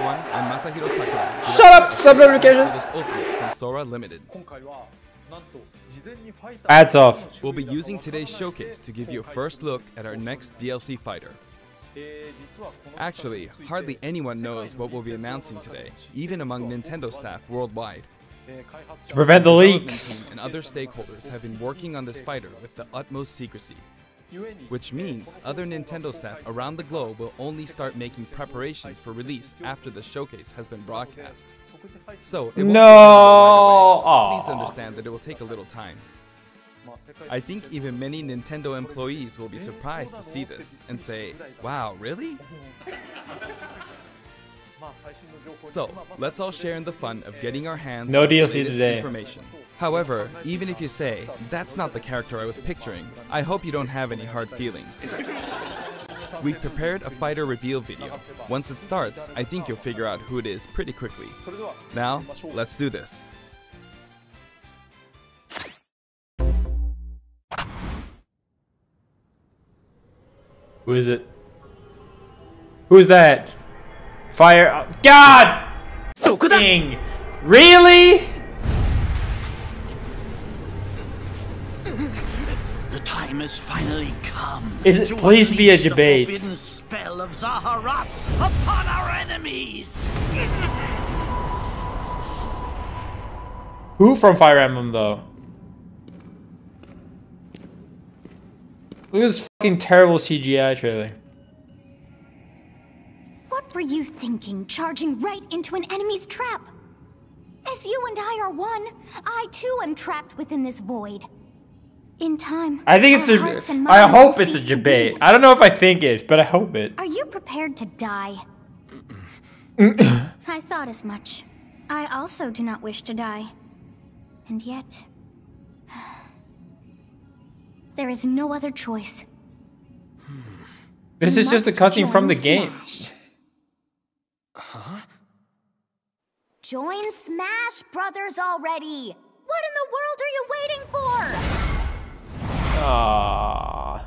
everyone, I'm Masahiro Sakurai. Shut up! Sub notifications! Ultimate from Sora Limited. Ads off. We'll be using today's showcase to give you a first look at our next DLC fighter. Actually, hardly anyone knows what we'll be announcing today, even among Nintendo staff worldwide. To prevent the leaks. And other stakeholders have been working on this fighter with the utmost secrecy. Which means other Nintendo staff around the globe will only start making preparations for release after the showcase has been broadcast. So, it won't be right away. Please understand that it will take a little time. I think even many Nintendo employees will be surprised to see this and say, wow, really? So, let's all share in the fun of getting our hands on the DLC latest today. information. However, even if you say, that's not the character I was picturing, I hope you don't have any hard feelings. We've prepared a fighter reveal video. Once it starts, I think you'll figure out who it is pretty quickly. Now, let's do this. Who is it? Who's that? Fire! God! Dang. Really? The time has finally come. Is it? Please be a debate. The forbidden spell of Zaharas upon our enemies. Who from Fire Emblem though? Look at this fucking terrible CGI trailer. What were you thinking, charging right into an enemy's trap? As you and I are one, I too am trapped within this void. In time, I think it's I hope it's a debate. I don't know if I think it, but I hope it. Are you prepared to die? I thought as much. I also do not wish to die. And yet, there is no other choice. This is just a cutscene from the game. Huh? Join Smash Brothers already! What in the world are you waiting for? Aww.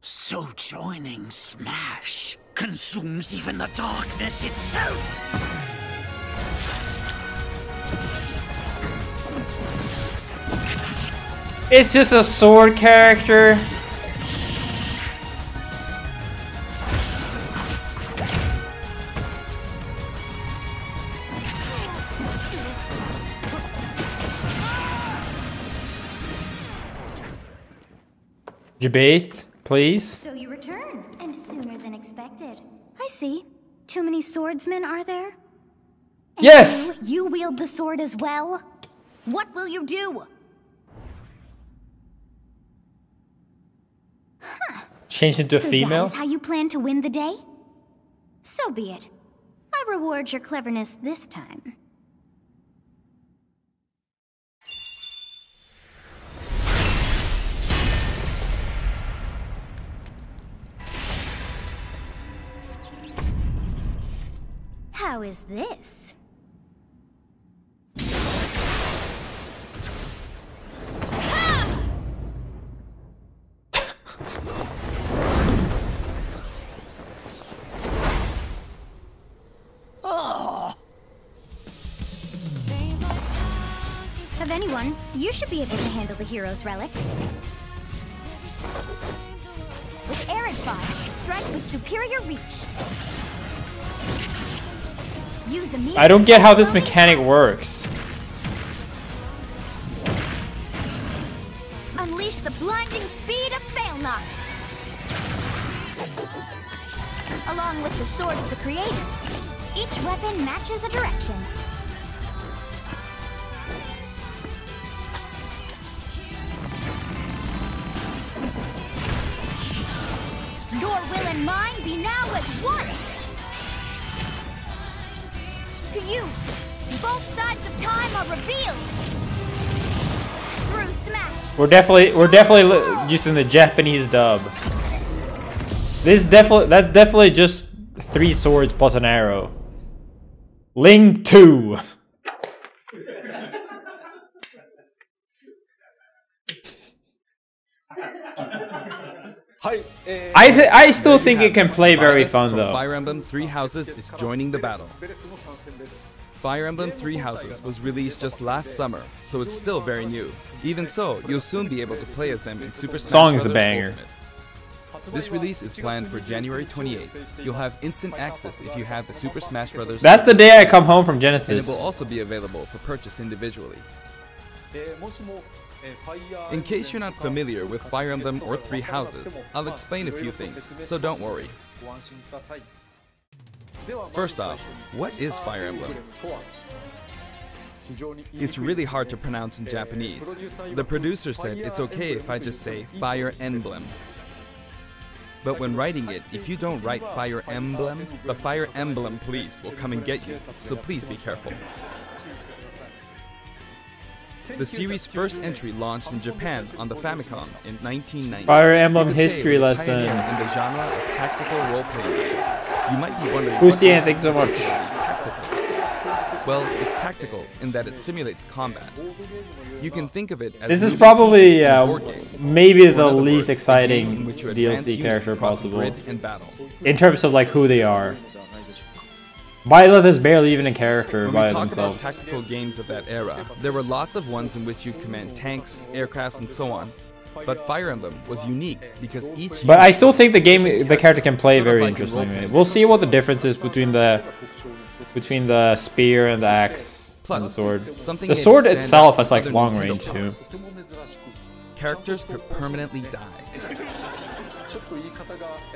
So joining Smash consumes even the darkness itself. It's just a sword character. Debate, please. So you return, and sooner than expected. I see. Too many swordsmen, are there? And yes! You wield the sword as well? What will you do? Huh. Changed into a So female? that is how you plan to win the day? So be it. I reward your cleverness this time. How is this? Of anyone, you should be able to handle the hero's relics. With Arid Fire, strike with superior reach. Use Amiibo. I don't get how this mechanic works. Unleash the blinding speed of Failnaught. Along with the sword of the creator, each weapon matches a direction. Your will and mine be now as one. To you, both sides of time are revealed. Through Smash. We're definitely using the Japanese dub. That's definitely just 3 swords plus an arrow. Ling 2. I still think it can play very fun though. Fire Emblem Three Houses is joining the battle. Fire Emblem Three Houses was released just last summer, so it's still very new. Even so, you'll soon be able to play as them in Super Smash Song Bros. is a banger. Ultimate. This release is planned for January 28th. You'll have instant access if you have the Super Smash Bros. That's the day I come home from And it Genesis. will also be available for purchase individually. In case you're not familiar with Fire Emblem or Three Houses, I'll explain a few things, so don't worry. First off, what is Fire Emblem? It's really hard to pronounce in Japanese. The producer said it's okay if I just say Fire Emblem. But when writing it, if you don't write Fire Emblem, the Fire Emblem police will come and get you, so please be careful. The series' first entry launched in Japan on the Famicom in 1990. Fire Emblem You could say it history was a lesson. pioneer in the genre of tactical role-playing games. You might be wondering, Lucian, what thanks so much. makes it tactical? Well, it's tactical in that it simulates combat. You can think of it as This is moving probably pieces in a board game. maybe Or in the other least words, a game in exciting which you advance DLC units character across the possible grid and battle. in terms of like who they are. Byleth is barely even a character When by we talk themselves. about tactical games of that era, there were lots of ones in which you command tanks, aircrafts, and so on. But Fire Emblem was unique because each. But I still think the character can play Sort of very like in interestingly. role-playing. We'll see what the difference is between the spear and the axe and the sword. something The made it sword stand out itself from has like other long Nintendo range too. products. Characters could permanently die.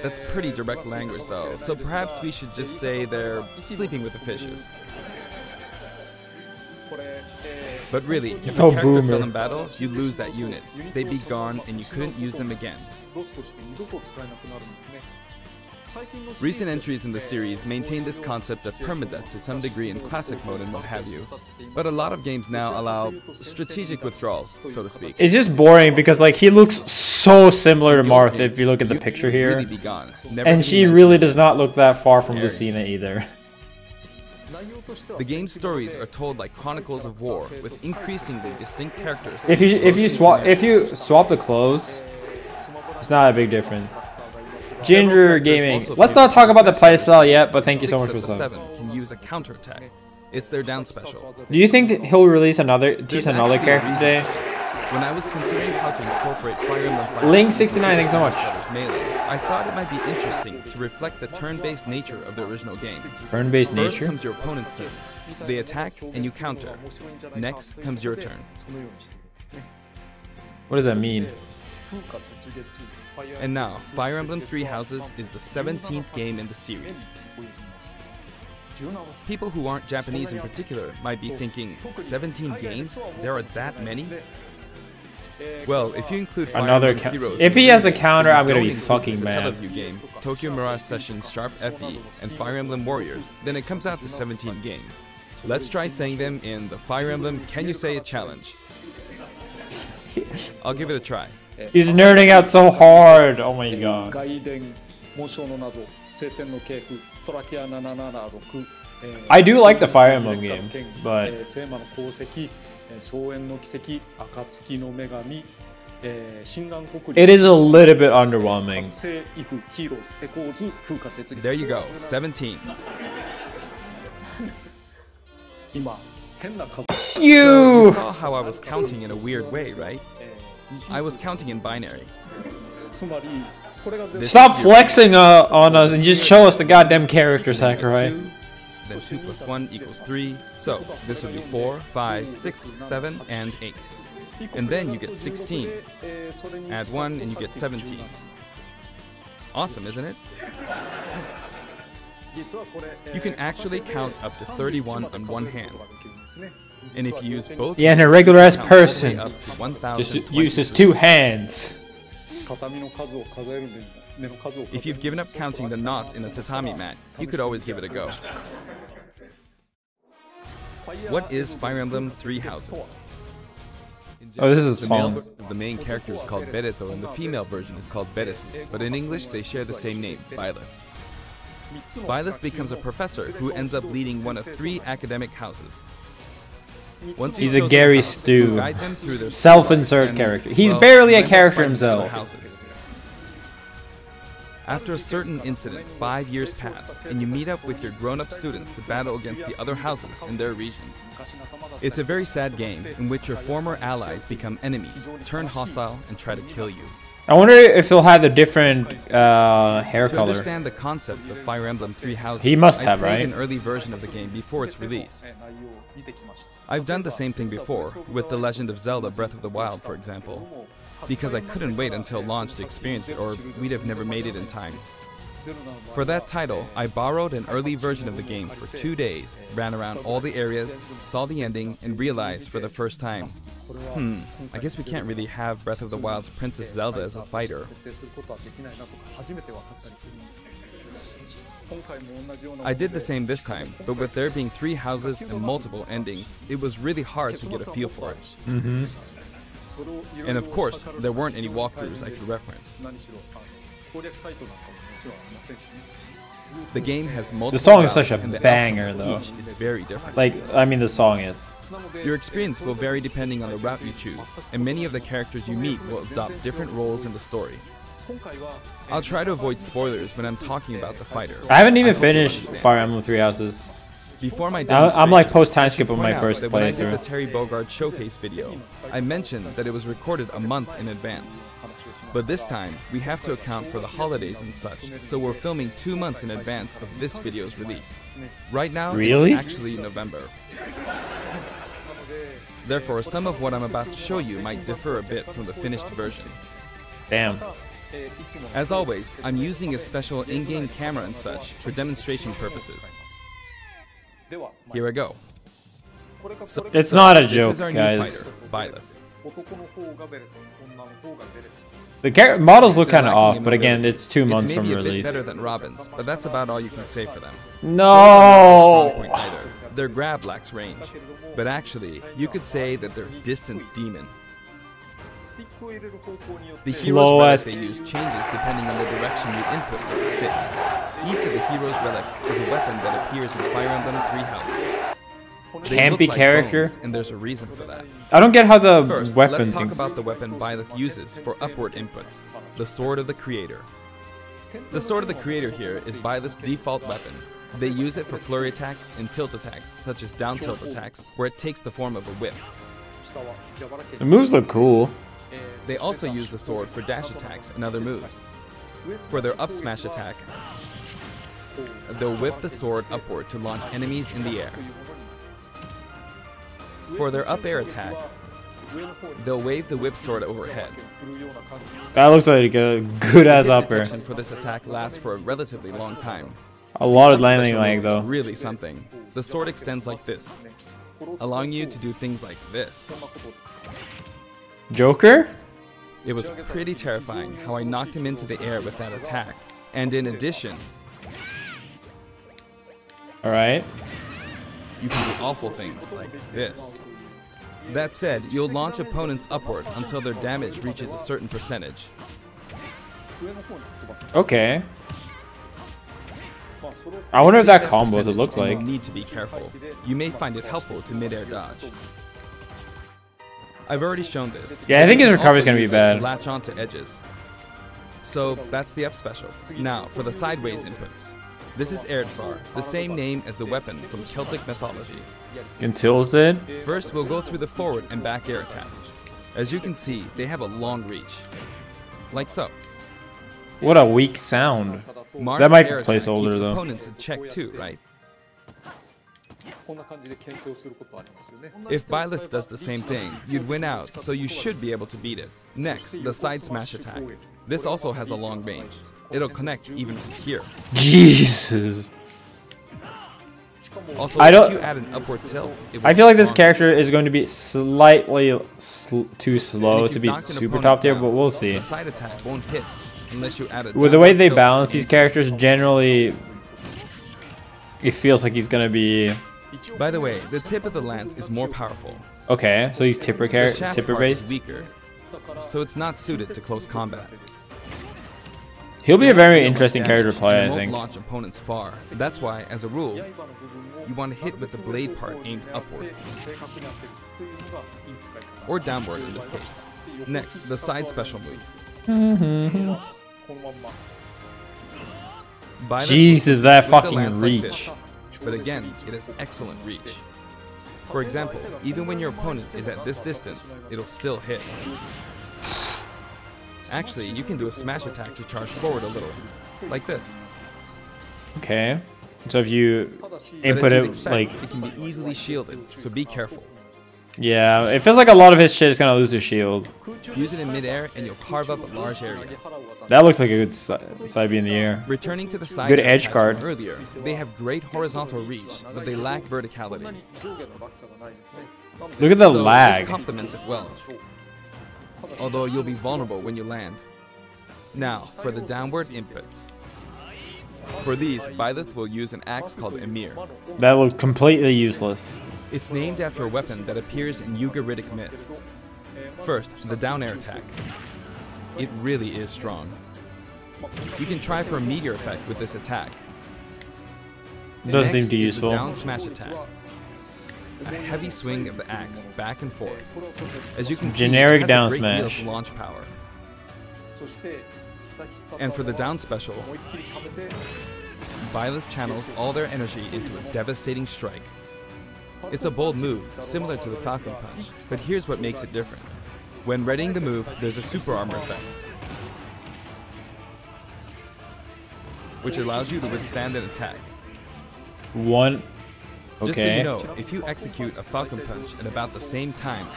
That's pretty direct language though, so perhaps we should just say they're sleeping with the fishes. But really, if So a character boomer. fell in battle, you'd lose that unit. They'd be gone and you couldn't use them again. Recent entries in the series maintain this concept of permadeath to some degree in classic mode and what have you. But a lot of games now allow strategic withdrawals, so to speak. It's just boring because like he looks so similar to Marth if you look at the You'd picture really here. be gone, never And to be she mentioned really again. does not look that far from Scary. Lucina either. The game's stories are told like chronicles of war, with increasingly distinct characters. If you mostly swap the clothes, it's not a big difference. Several Ginger characters Gaming. also Let's play not with talk about the special playstyle yet, but thank you so much 6 for of the the sub. 7 can use a counterattack. It's their down special. Do you think that he'll release another There's another actually a character reason today? for this. When I was considering how to incorporate Fire Emblem fighters Link into 69, thanks so Super much. Smash Bros. Melee, I thought it might be interesting to reflect the turn-based nature of the original game. Turn-based First nature? comes your opponent's turn. They attack and you counter. Next comes your turn. What does that mean? And now, Fire Emblem Three Houses is the 17th game in the series. People who aren't Japanese in particular might be thinking, 17 games? There are that many? Well, if you include Fire Another Emblem Heroes, if in he the has a remix, counter, but you I'm gonna don't be include fucking the mad. Satellaview game, Tokyo Mirage Sessions, Sharp FE, and Fire Emblem Warriors, then it comes out to 17 games. Let's try saying them in the Fire Emblem Can You Say It challenge. I'll give it a try. He's nerding out so hard. Oh my god. I do like the Fire Emblem games, but it is a little bit underwhelming. There you go, 17. You saw how I was counting in a weird way, right? I was counting in binary. This Stop is your flexing on us and just show us the goddamn character, Sakurai. 2, then 2 plus 1 equals 3. So this would be 4, 5, 6, 7, and 8. And then you get 16. Add 1 and you get 17. Awesome, isn't it? You can actually count up to 31 on one hand. And if you use both, Yeah, and a regular ass count all the way person up to 1,020. just uses 2 hands. If you've given up counting the knots in a tatami mat, you could always give it a go. What is Fire Emblem Three Houses? Oh, this is a The male song. version of the main character is called Bereto and the female version is called Beresu, but in English they share the same name, Byleth. Byleth becomes a professor who ends up leading one of 3 academic houses. Once He's you've a chosen Gary house, Stu. you guide them through their Self-insert and, character. He's well, barely a you end up character fighting for the himself. houses. After a certain incident, 5 years pass, and you meet up with your grown-up students to battle against the other houses in their regions. It's a very sad game in which your former allies become enemies, turn hostile, and try to kill you. I wonder if he'll have a different hair To color. understand the concept of Fire Emblem Three Houses, He must have, I played right? an early version of the game before its release. I've done the same thing before, with The Legend of Zelda Breath of the Wild, for example, because I couldn't wait until launch to experience it, or we'd have never made it in time. For that title, I borrowed an early version of the game for 2 days, ran around all the areas, saw the ending, and realized for the first time, I guess we can't really have Breath of the Wild's Princess Zelda as a fighter. I did the same this time, but with there being 3 houses and multiple endings, it was really hard to get a feel for it. And of course, there weren't any walkthroughs I could reference. The game has multiple The song is routes, such a and the banger, outcome though. of each is very different. Like, I mean, the song is. Your experience will vary depending on the route you choose, and many of the characters you meet will adopt different roles in the story. I'll try to avoid spoilers when I'm talking about the fighter. I haven't even hope you finished understand. Fire Emblem Three Houses. Before my I'm like demonstration, post time I should skip on point my out first that when I did the playthrough. Terry Bogard showcase video, I mentioned that it was recorded a month in advance. But this time, we have to account for the holidays and such, so we're filming 2 months in advance of this video's release. Right now, Really? it's actually November. Therefore, some of what I'm about to show you might differ a bit from the finished version. Damn. As always, I'm using a special in-game camera and such for demonstration purposes. Here I go. It's not a This joke, is our guys. new fighter, Byleth. The models look They're kind of lacking off, in but again, mobility. it's 2 months It's from maybe a bit release. better than Robin's, but that's about all you can say for them. Strong No! point either. Their grab lacks range, but actually, you could say that they're distance demon. The Slow hero's as- relic they use changes depending on the direction you input with the stick. Each of the hero's relics is a weapon that appears in Fire Emblem Three Houses. They Campy look like character? bones, and there's a reason for that. I don't get how the First, weapon let's talk things. about the weapon Byleth uses for upward inputs, the Sword of the Creator. The Sword of the Creator here is Byleth's default weapon. They use it for flurry attacks and tilt attacks, such as down tilt attacks, where it takes the form of a whip. The moves look cool. They also use the sword for dash attacks and other moves. For their up smash attack, they'll whip the sword upward to launch enemies in the air. For their up air attack, they'll wave the whip sword overhead. That looks like a good ass Hit upper. detection for this attack lasts for a relatively long time. A lot of Up landing special lag move is though. really something. The sword extends like this, allowing you to do things like this. Joker? It was pretty terrifying how I knocked him into the air with that attack. And in addition, Alright. you can do awful things like this. That said, you'll launch opponents upward until their damage reaches a certain percentage. Okay. I wonder if Exceed that combos, it percentage looks and like. you'll need to be careful. You may find it helpful to mid-air dodge. I've already shown this. Yeah, I think his You can recovery's also gonna be use it bad. to latch onto edges. So that's the up special. Now for the sideways inputs. This is Erdvar, the same name as the weapon from Celtic mythology. Can tilt it? First, we'll go through the forward and back air attacks. As you can see, they have a long reach. Like so. What a weak sound. Marth's That might be air attack placeholder, keeps though. opponents in check too, right? If Byleth does the same thing, you'd win out, so you should be able to beat it. Next, the side smash attack. This also has a long range. It'll connect even from here. Jesus. Also, I don't- if you add an upward tilt, it will I feel like this launch. character is going to be slightly too And slow if to you be knock an super opponent top tier, down, but we'll see. The side attack won't hit unless you add a With the way downward they tilt balance to these aim. characters, generally, it feels like he's gonna be By the way, the tip of the lance is more powerful. okay. So he's tipper The shaft tipper part is based. weaker, so it's not suited to close combat. He'll be a It'll very deal interesting much character to damage, play, and it I won't think. launch opponents far. That's why, as a rule, you want to hit with the blade part aimed upward. Or downward in this case. Next, the side special move. Byleth Jesus, will that swing the fucking lance like reach. this, but again, it has excellent reach. For example, even when your opponent is at this distance, it'll still hit. Actually, you can do a smash attack to charge forward a little, like this. Okay. So if you But as input you'd it expect, like, it can be easily shielded, so be careful. yeah, it feels like a lot of his shit is gonna lose the shield. Use it in midair and you'll carve up a large area. That looks like a good side B in the air. Returning to the side Good air edge attacks card. from earlier, they have great horizontal reach, but they lack verticality. Look at the So lag. this complements it well, although you'll be vulnerable when you land. Now, for the downward inputs. For these, Byleth will use an axe called Emir. That looks completely useless. It's named after a weapon that appears in Ugaritic myth. First, the down air attack. It really is strong. You can try for a meteor effect with this attack. Doesn't seem Next too is useful. the down smash attack. A heavy swing of the axe back and forth. As you can Generic see, it has down a great deal smash. of launch power. And for the down special, Byleth channels all their energy into a devastating strike. It's a bold move, similar to the Falcon Punch, but here's what makes it different. When readying the move, there's a super armor effect, which allows you to withstand an attack. One. Just so you Okay. know, if you execute a Falcon Punch at about the same time,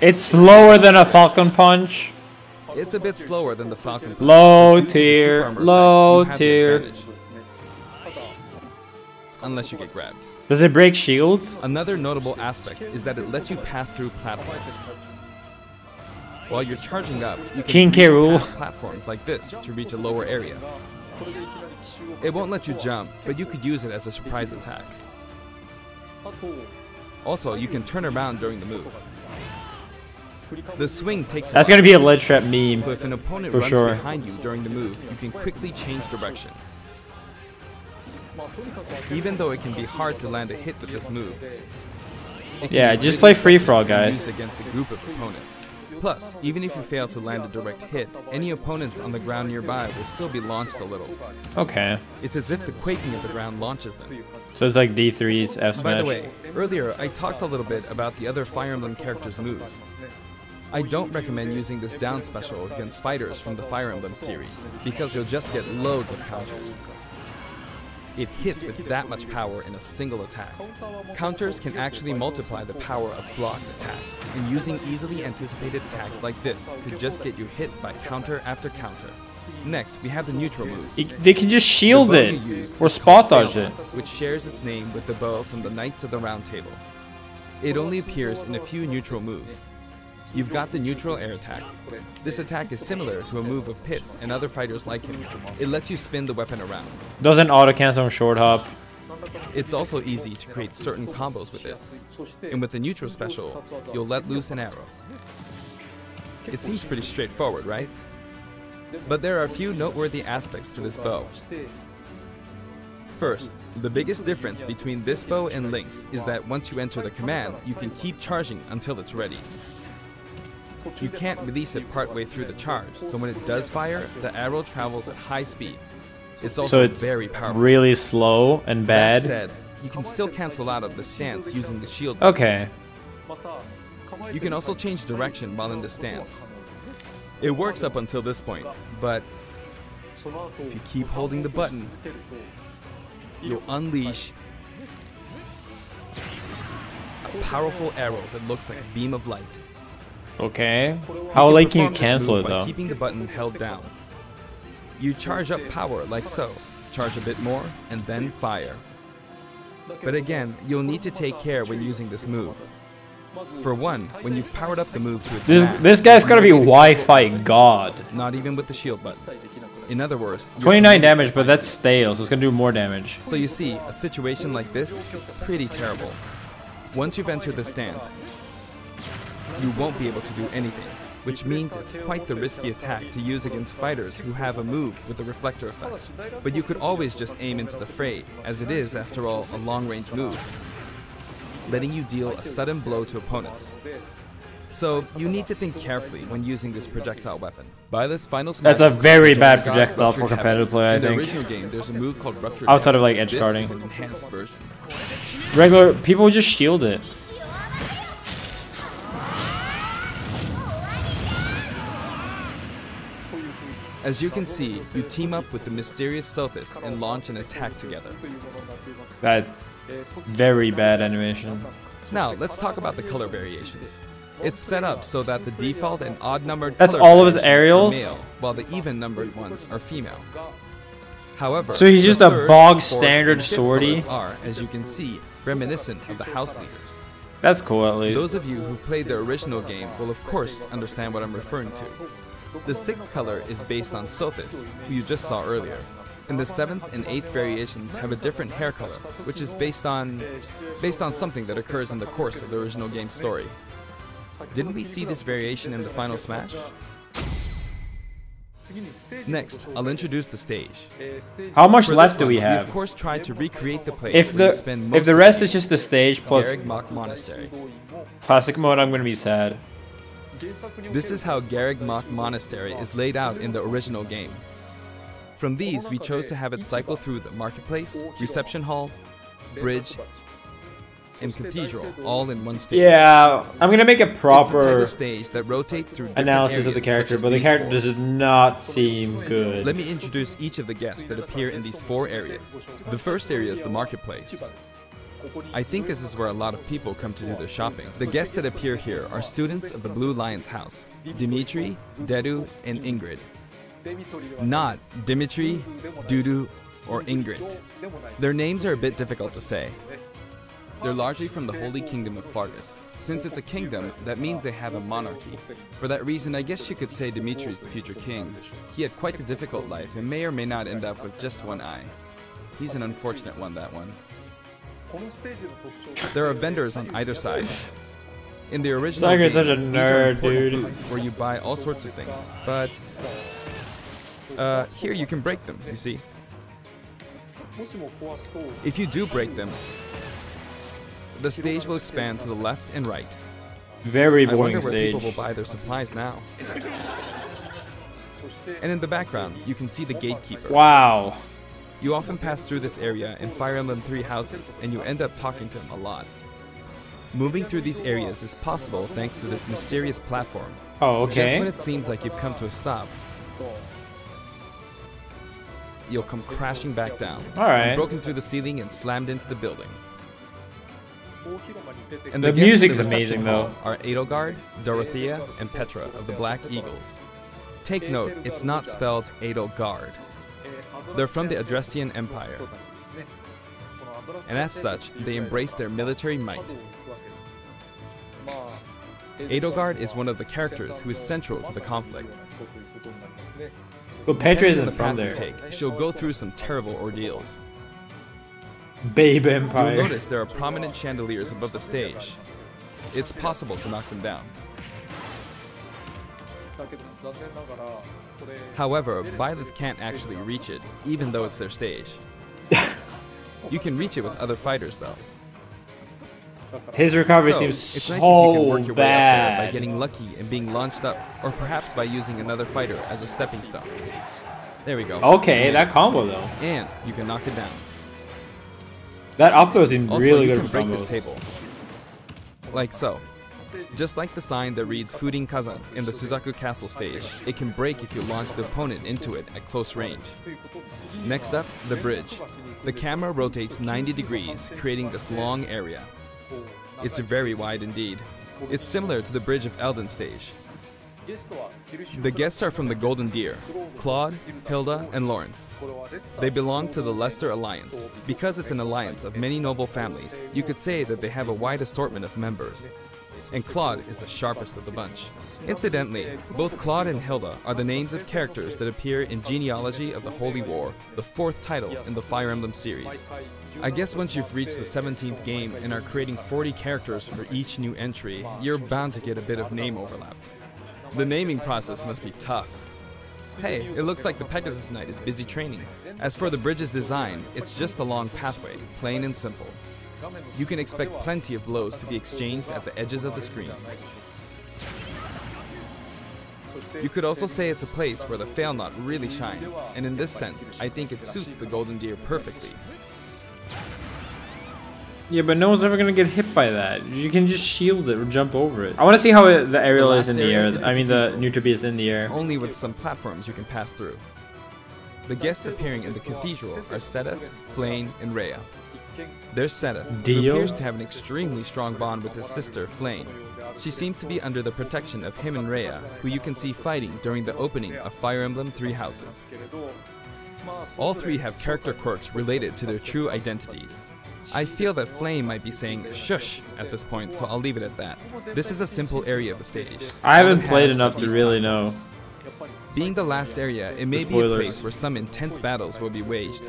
It's slower than a Falcon Punch. it's a bit slower than the Falcon Punch. Low but due to the tier, super armor low effect, you have the tier. advantage. Unless you get grabbed. Does it break shields? Another notable aspect is that it lets you pass through platforms. While you're charging up, you King can K. Rool. breeze past platforms like this to reach a lower area. It won't let you jump, but you could use it as a surprise attack. Also, you can turn around during the move. The swing takes That's a gonna be a ledge trap meme. so if an opponent for runs sure. behind you during the move, you can quickly change direction. Even though it can be hard to land a hit with this move. it can Yeah, be just really play free for all, effective when guys. used against a group of opponents. Plus, even if you fail to land a direct hit, any opponents on the ground nearby will still be launched a little. Okay. It's as if the quaking of the ground launches them. So it's like D3's F smash. By the way, earlier I talked a little bit about the other Fire Emblem characters' moves. I don't recommend using this down special against fighters from the Fire Emblem series, because you'll just get loads of counters. It hits with that much power in a single attack. Counters can actually multiply the power of blocked attacks, and using easily anticipated attacks like this could just get you hit by counter after counter. Next, we have the neutral moves. They can just shield The bow it you use or is spot called dodge it. Failment, which shares its name with the bow from the Knights of the Round Table. It only appears in a few neutral moves. You've got the neutral air attack. This attack is similar to a move of Pit's and other fighters like him. It lets you spin the weapon around. Doesn't auto cancel on short hop. It's also easy to create certain combos with it. And with the neutral special, you'll let loose an arrow. It seems pretty straightforward, right? But there are a few noteworthy aspects to this bow. First, the biggest difference between this bow and Link's is that once you enter the command, you can keep charging until it's ready. You can't release it partway through the charge, so when it does fire, the arrow travels at high speed. It's also So it's very powerful. really slow and That bad. said, you can still cancel out of the stance using the shield. Okay. You can also change direction while in the stance. It works up until this point, but if you keep holding the button, you'll unleash a powerful arrow that looks like a beam of light. Okay. How late can you perform this cancel move it by though? keeping the button held down. You charge up power like so, charge a bit more, and then fire. But again, you'll need to take care when using this move. For one, when you've powered up the move to its max, This guy's you gotta be won't get Wi-Fi god. not even with the shield button. In other words, you're 29 unable to damage, but fight. that's stale, so it's gonna do more damage. So you see, a situation like this is pretty terrible. Once you've entered the stance, you won't be able to do anything, which means it's quite the risky attack to use against fighters who have a move with a reflector effect. But you could always just aim into the fray, as it is, after all, a long-range move, letting you deal a sudden blow to opponents. So you need to think carefully when using this projectile weapon. Byleth's final That's smash a very is bad called projectile Ruptured for competitive Heaven. play, I In the think. original game, there's a move called Ruptured Outside of Heaven. like edge This guarding. is an enhanced version. Regular people just shield it. As you can see, you team up with the mysterious Sothis and launch an attack together. That's very bad animation. Now, let's talk about the color variations. It's set up so that the default and odd-numbered That's color all of his variations are aerials? male, while the even-numbered ones are female. However, So he's the just a third, bog fourth, standard and fifth swordie? colors are, as you can see, reminiscent of the house leaders. That's cool at least. Those of you who played the original game will of course understand what I'm referring to. The sixth color is based on Sothis, who you just saw earlier. And the seventh and eighth variations have a different hair color, which is based on something that occurs in the course of the original game's story. Didn't we see this variation in the final smash? Next, I'll introduce the stage. How much For left this do we one, have? of course tried to recreate the place If where you spend the most if the of rest game. is just the stage plus Garreg Mach Monastery. classic mode, I'm gonna be sad. This is how Garreg Mach Monastery is laid out in the original game. From these, we chose to have it cycle through the marketplace, reception hall, bridge, and cathedral, all in one stage. Yeah, I'm gonna make a It's the type proper of stage that rotates through different analysis of the areas, character, such as but the these character four. does not seem good. Let me introduce each of the guests that appear in these four areas. The first area is the marketplace. I think this is where a lot of people come to do their shopping. The guests that appear here are students of the Blue Lion's house, Dimitri, Dedu, and Ingrid. Not Dimitri, Dudu, or Ingrid. Their names are a bit difficult to say. They're largely from the Holy Kingdom of Fargus. Since it's a kingdom, that means they have a monarchy. For that reason, I guess you could say Dimitri's the future king. He had quite a difficult life and may or may not end up with just one eye. He's an unfortunate one, that one. There are vendors on either side. In the original Tiger's game, such a these are nerd, important dude. booths where you buy all sorts of things, but here you can break them, you see. If you do break them, the stage will expand to the left and right. Very I boring wonder where stage. people will buy their supplies now. And in the background, you can see the gatekeeper. Wow. You often pass through this area in Fire Emblem 3 houses, and you end up talking to him a lot. Moving through these areas is possible thanks to this mysterious platform. Oh, Just when okay. it seems like you've come to a stop, you'll come crashing back down. Alright. You've broken through the ceiling and slammed into the building. And The guests in music's reception amazing, hall though. are Edelgard, Dorothea, and Petra of the Black Eagles. Take note, it's not spelled Edelgard. They're from the Adressian Empire, and as such, they embrace their military might. Edelgard is one of the characters who is central to the conflict. But Petra Depending on isn't the from path you there. take, she'll go through some terrible ordeals. Babe You'll Empire. notice there are prominent chandeliers above the stage. It's possible to knock them down. However, Byleth can't actually reach it, even though it's their stage. You can reach it with other fighters, though. His recovery So, seems it's nice if you can work so your way up there by bad. getting lucky and being launched up, or perhaps by using another fighter as a stepping stone. There we go. Okay, that combo though. And you can knock it down. That up throw seemed Also, really you good can for break combos. this table. Like so. Just like the sign that reads Fudin Kazan in the Suzaku Castle stage, it can break if you launch the opponent into it at close range. Next up, the bridge. The camera rotates 90 degrees, creating this long area. It's very wide indeed. It's similar to the Bridge of Elden stage. The guests are from the Golden Deer, Claude, Hilda, and Lawrence. They belong to the Leicester Alliance. Because it's an alliance of many noble families, you could say that they have a wide assortment of members. And Claude is the sharpest of the bunch. Incidentally, both Claude and Hilda are the names of characters that appear in Genealogy of the Holy War, the 4th title in the Fire Emblem series. I guess once you've reached the 17th game and are creating 40 characters for each new entry, you're bound to get a bit of name overlap. The naming process must be tough. Hey, it looks like the Pegasus Knight is busy training. As for the bridge's design, it's just a long pathway, plain and simple. You can expect plenty of blows to be exchanged at the edges of the screen. You could also say it's a place where the fail knot really shines, and in this sense, I think it suits the golden deer perfectly. Yeah, but no one's ever gonna get hit by that. You can just shield it or jump over it. I want to see how the aerial is in the air. I mean, the Nutropia is in the air. Only with some platforms you can pass through. The guests appearing in the cathedral are Seth, Flane, and Rhea. There's Seth, who appears to have an extremely strong bond with his sister, Flane. She seems to be under the protection of him and Rhea, who you can see fighting during the opening of Fire Emblem Three Houses. All three have character quirks related to their true identities. I feel that Flame might be saying shush at this point, so I'll leave it at that. This is a simple area of the stage. I haven't played enough to really know. Being the last area, it may be a place where some intense battles will be waged.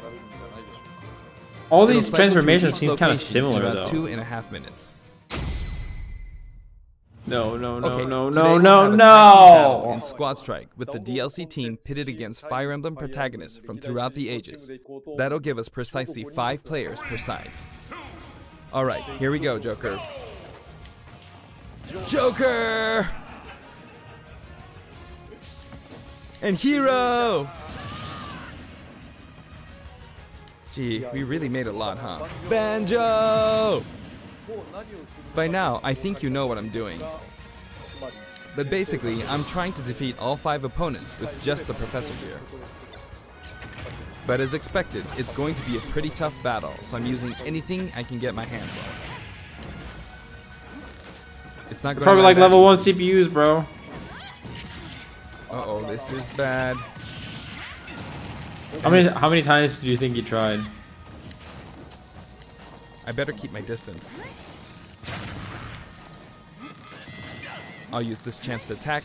All these transformations seem kind of similar though. 2.5 minutes. No. In Squad Strike with the DLC team pitted against Fire Emblem protagonists from throughout the ages. That'll give us precisely 5 players per side. Alright, here we go, Joker. Joker! And Hero! Gee, we really made a lot, huh? Banjo! By now, I think you know what I'm doing. But basically, I'm trying to defeat all 5 opponents with just the Professor here. But as expected, it's going to be a pretty tough battle, so I'm using anything I can get my hands on. It's not going probably like level 1 CPUs, bro. Uh-oh, this is bad. How many times do you think you tried? I better keep my distance. I'll use this chance to attack.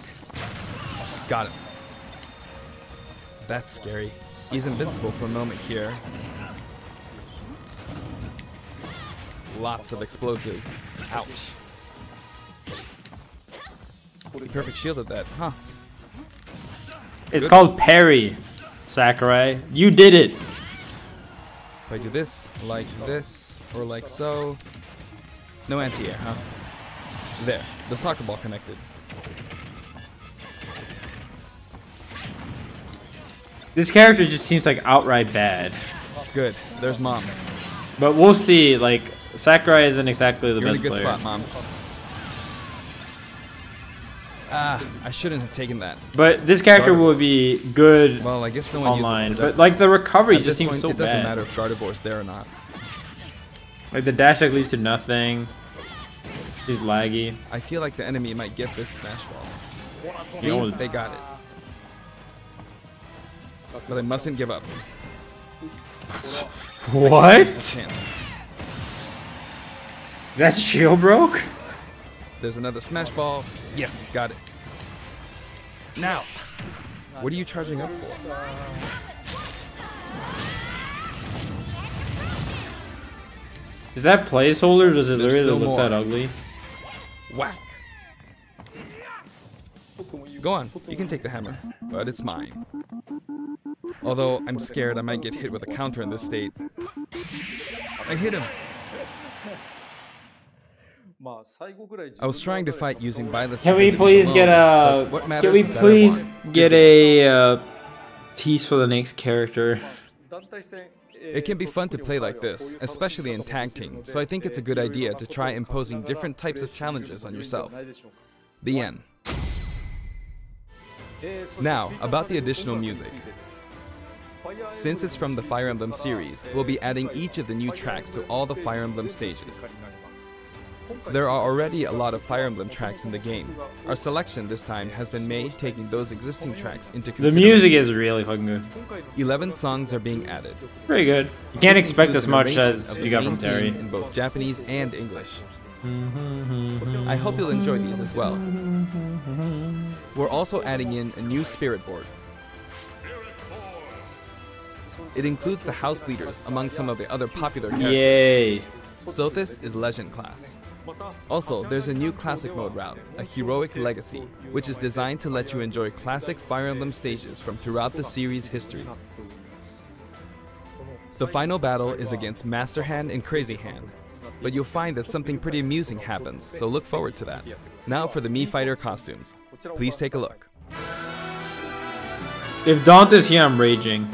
Got him. That's scary. He's invincible for a moment here. Lots of explosives. Ouch. Perfect shielded that, huh? It's called parry, Sakurai. You did it. If I do this, or like so. No anti-air, huh? There, the soccer ball connected. This character just seems like outright bad. Good, there's Mom. But we'll see, like, Sakurai isn't exactly the best player. You're in a good player. spot, Mom. Ah, I shouldn't have taken that. But this character will be good well, I guess no one online. Uses but like the recovery just seems so bad. It doesn't matter if Gardevoir's there or not. Like the dash like leads to nothing. He's laggy. I feel like the enemy might get this smash ball. See, they got it. But I mustn't give up. What? That shield broke? There's another smash ball. Yes, got it. Now, what are you charging up for? Is that placeholder or does it literally look that ugly? Whack. Go on, you can take the hammer, but it's mine. Although I'm scared I might get hit with a counter in this state. I hit him. I was trying to fight using Byleth. Can we please get a? Can we please get a tease for the next character? It can be fun to play like this, especially in tag team, so I think it's a good idea to try imposing different types of challenges on yourself. The end. Now, about the additional music. Since it's from the Fire Emblem series, we'll be adding each of the new tracks to all the Fire Emblem stages. There are already a lot of Fire Emblem tracks in the game. Our selection this time has been made taking those existing tracks into consideration. The music is really fucking good. 11 songs are being added. Pretty good. You can't expect as much as you got from Terry. In both Japanese and English. I hope you'll enjoy these as well. We're also adding in a new spirit board. It includes the house leaders among some of the other popular characters. Yay! Sothis is Legend class. Also, there's a new classic mode route, a Heroic Legacy, which is designed to let you enjoy classic Fire Emblem stages from throughout the series' history. The final battle is against Master Hand and Crazy Hand, but you'll find that something pretty amusing happens, so look forward to that. Now for the Mii Fighter costumes. Please take a look. If Dante's here, I'm raging.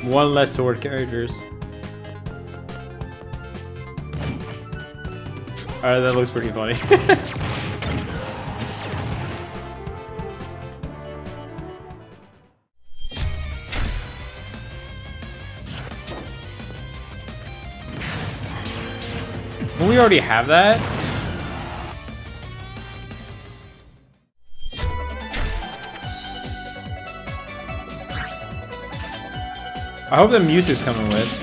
One less sword characters. Alright, that looks pretty funny. Don't we already have that? I hope the music's coming with.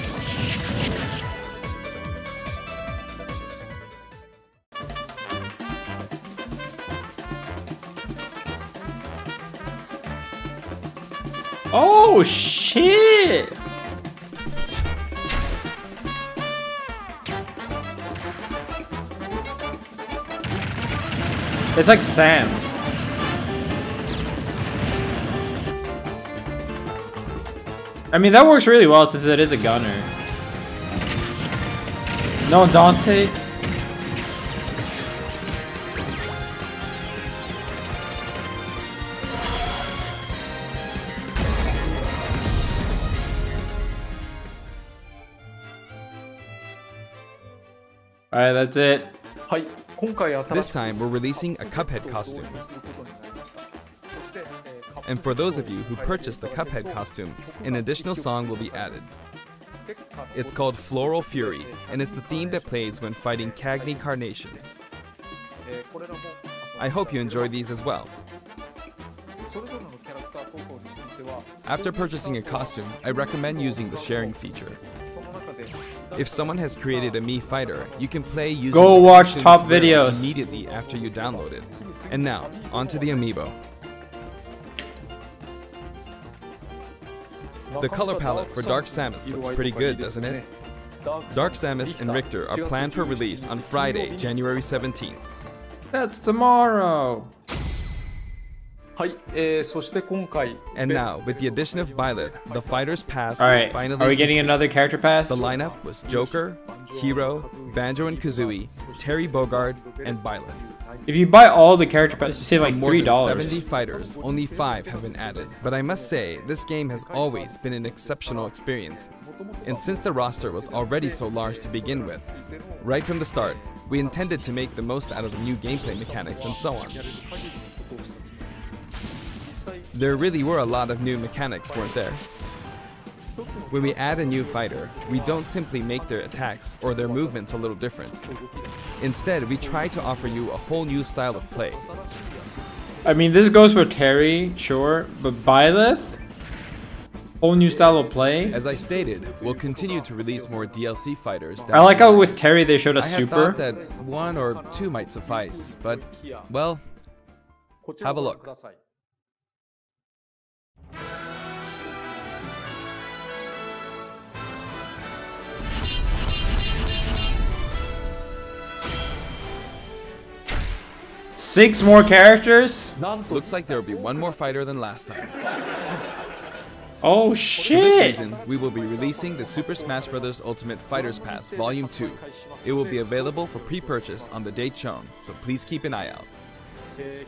Oh shit! It's like Sam's. I mean, that works really well since it is a gunner. No, Dante. Alright, that's it. This time, we're releasing a Cuphead costume. And for those of you who purchased the Cuphead costume, an additional song will be added. It's called Floral Fury, and it's the theme that plays when fighting Cagney Carnation. I hope you enjoy these as well. After purchasing a costume, I recommend using the sharing feature. If someone has created a Mii fighter, you can play using Go watch top videos immediately after you download it. And now, onto the Amiibo. The color palette for Dark Samus looks pretty good, doesn't it? Dark Samus and Richter are planned for release on Friday, January 17th. That's tomorrow. And now, with the addition of Byleth, the Fighter's Pass Alright, is finally... are we getting another character pass? The lineup was Joker, Hero, Banjo and Kazooie, Terry Bogard, and Byleth. If you buy all the character passes, you save like More $3. than 70 fighters, only 5 have been added. But I must say, this game has always been an exceptional experience. And since the roster was already so large to begin with, right from the start, we intended to make the most out of the new gameplay mechanics and so on. There really were a lot of new mechanics, weren't there? When we add a new fighter, we don't simply make their attacks or their movements a little different. Instead, we try to offer you a whole new style of play. I mean, this goes for Terry, sure, but Byleth? Whole new style of play? As I stated, we'll continue to release more DLC fighters. I like how with Terry they showed us I had Super. thought that 1 or 2 might suffice, but, well, have a look. Six more characters? Looks like there will be 1 more fighter than last time. Oh For this shit! reason, we will be releasing the Super Smash Bros. Ultimate Fighters Pass Volume 2. It will be available for pre-purchase on the date shown, so please keep an eye out.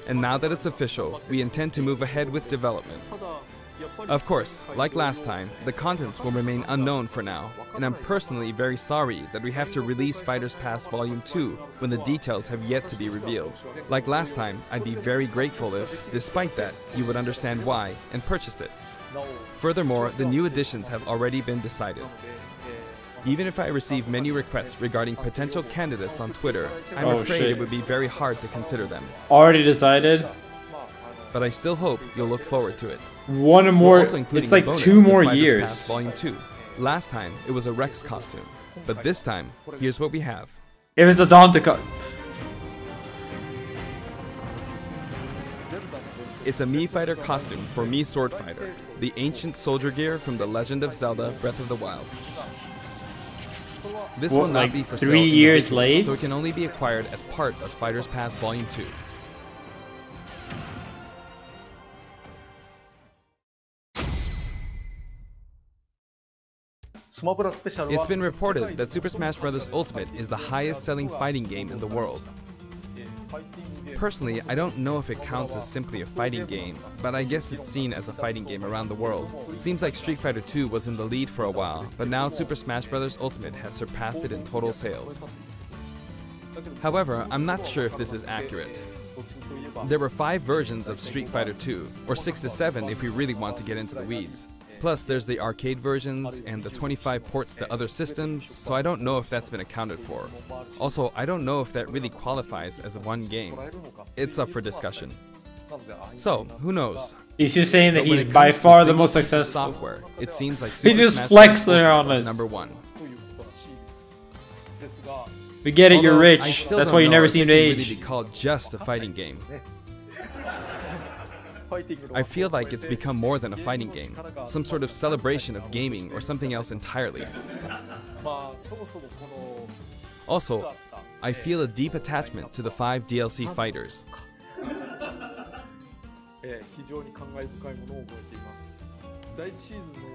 And now that it's official, we intend to move ahead with development. Of course, like last time, the contents will remain unknown for now, and I'm personally very sorry that we have to release Fighters Pass Volume 2 when the details have yet to be revealed. Like last time, I'd be very grateful if, despite that, you would understand why and purchased it. Furthermore, the new additions have already been decided. Even if I receive many requests regarding potential candidates on Twitter, I'm afraid it would be very hard to consider them. Already decided? But I still hope you'll look forward to it. One more, Also including it's like a bonus 2 more with Fighters years. Pass Volume 2. Last time, it was a Rex costume. But this time, here's what we have. If it's a Dante It's a Mii Fighter costume for Mii Sword Fighter, the ancient soldier gear from The Legend of Zelda Breath of the Wild. This will not be for sale 3 years individually, late? so it can only be acquired as part of Fighters Pass Volume 2. It's been reported that Super Smash Bros. Ultimate is the highest selling fighting game in the world. Personally, I don't know if it counts as simply a fighting game, but I guess it's seen as a fighting game around the world. Seems like Street Fighter 2 was in the lead for a while, but now Super Smash Bros. Ultimate has surpassed it in total sales. However, I'm not sure if this is accurate. There were 5 versions of Street Fighter 2, or 6 to 7 if we really want to get into the weeds. Plus, there's the arcade versions and the 25 ports to other systems, so I don't know if that's been accounted for. Also, I don't know if that really qualifies as one game. It's up for discussion. So, who knows? He's just saying that he's by far the most successful. Software, it seems like he's just flexing on us. #1. We get it, you're rich. That's why you never seem to age. Really be called just a fighting game. I feel like it's become more than a fighting game, some sort of celebration of gaming or something else entirely. Also, I feel a deep attachment to the 5 DLC fighters.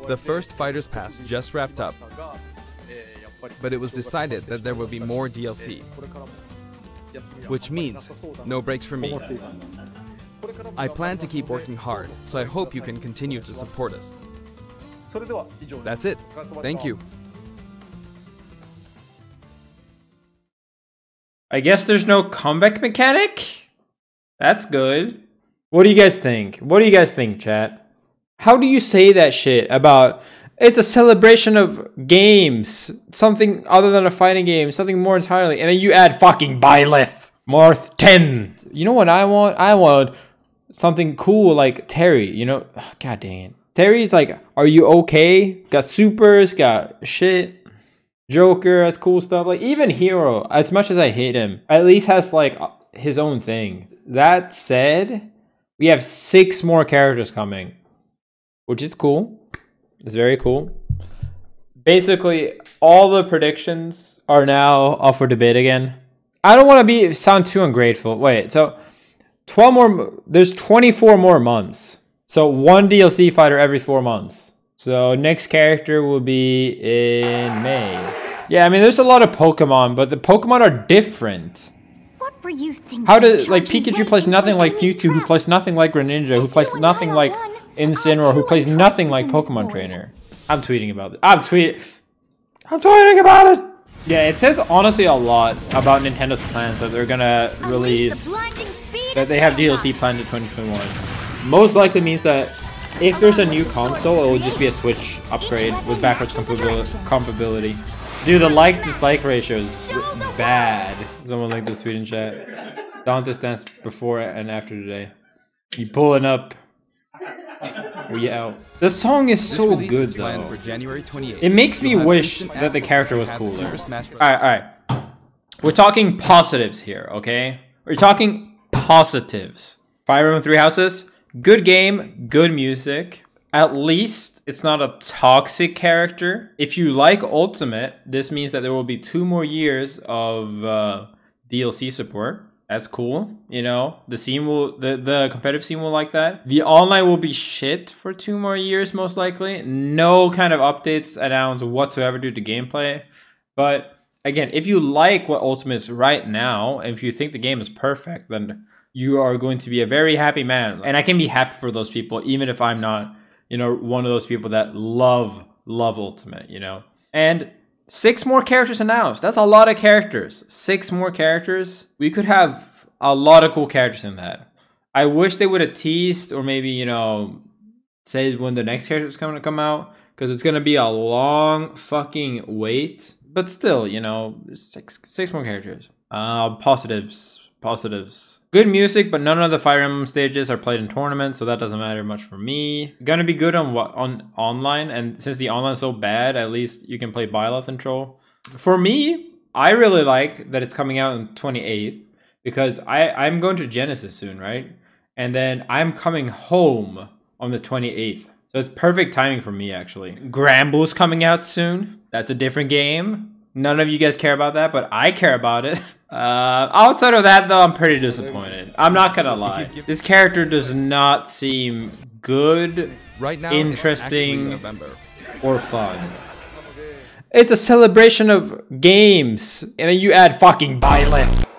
The first Fighters Pass just wrapped up, but it was decided that there will be more DLC, which means no breaks for me. I plan to keep working hard, so I hope you can continue to support us. That's it. Thank you. I guess there's no comeback mechanic? That's good. What do you guys think? What do you guys think, chat? How do you say that shit about it's a celebration of games, something other than a fighting game, something more entirely, and then you add fucking Byleth, Marth 10. You know what I want? I want something cool like Terry, you know? God dang it. Terry's like, are you okay? Got supers, got shit. Joker has cool stuff. Like, even Hero, as much as I hate him, at least has like his own thing. That said, we have 6 more characters coming, which is cool. It's very cool. Basically, all the predictions are now up for debate again. I don't want to sound too ungrateful. Wait, so 12 more, there's 24 more months. So 1 DLC fighter every 4 months. So next character will be in May. Yeah, I mean, there's a lot of Pokemon, but the Pokemon are different. What were you thinking? How does, like, Pikachu plays nothing like Mewtwo, who plays nothing like Greninja, who plays nothing like Incineroar, who plays nothing like Pokemon Trainer. I'm tweeting about it. I'm tweeting about it! Yeah, it says honestly a lot about Nintendo's plans that they're gonna release, that they have DLC planned in 2021. Most likely means that if there's a new console, it will just be a Switch upgrade with backwards compatibility. Dude, the like-dislike ratio is bad. Someone linked this tweet in chat. Dante's dance before and after today. You pulling up. We out. The song is so good though. For January 28th. It makes me wish that the character was cooler. Alright. We're talking positives here, okay? We're talking positives. Fire Emblem 3 Houses, good game, good music. At least it's not a toxic character. If you like Ultimate, this means that there will be 2 more years of DLC support. That's cool, you know. The scene will, the competitive scene will like that. The online will be shit for 2 more years, most likely. No kind of updates announced whatsoever due to gameplay. But again, if you like what Ultimate is right now, and if you think the game is perfect, then you are going to be a very happy man. And I can be happy for those people, even if I'm not, you know, one of those people that love Ultimate, you know. And 6 more characters announced. That's a lot of characters. 6 more characters. We could have a lot of cool characters in that. I wish they would have teased or maybe, you know, say when the next character is going to come out, because it's going to be a long fucking wait. But still, you know, 6 more characters. Positives. Good music, but none of the Fire Emblem stages are played in tournaments, so that doesn't matter much for me. Gonna be good on online, and since the online is so bad, at least you can play Byleth and Troll. For me, I really like that it's coming out on 28th, because I'm going to Genesis soon, right? And then I'm coming home on the 28th. So it's perfect timing for me, actually. Granblue's coming out soon. That's a different game. None of you guys care about that, but I care about it. Outside of that, though, I'm pretty disappointed. I'm not gonna lie. This character does not seem good, right now, interesting, or fun. It's a celebration of games. And then you add fucking Byleth.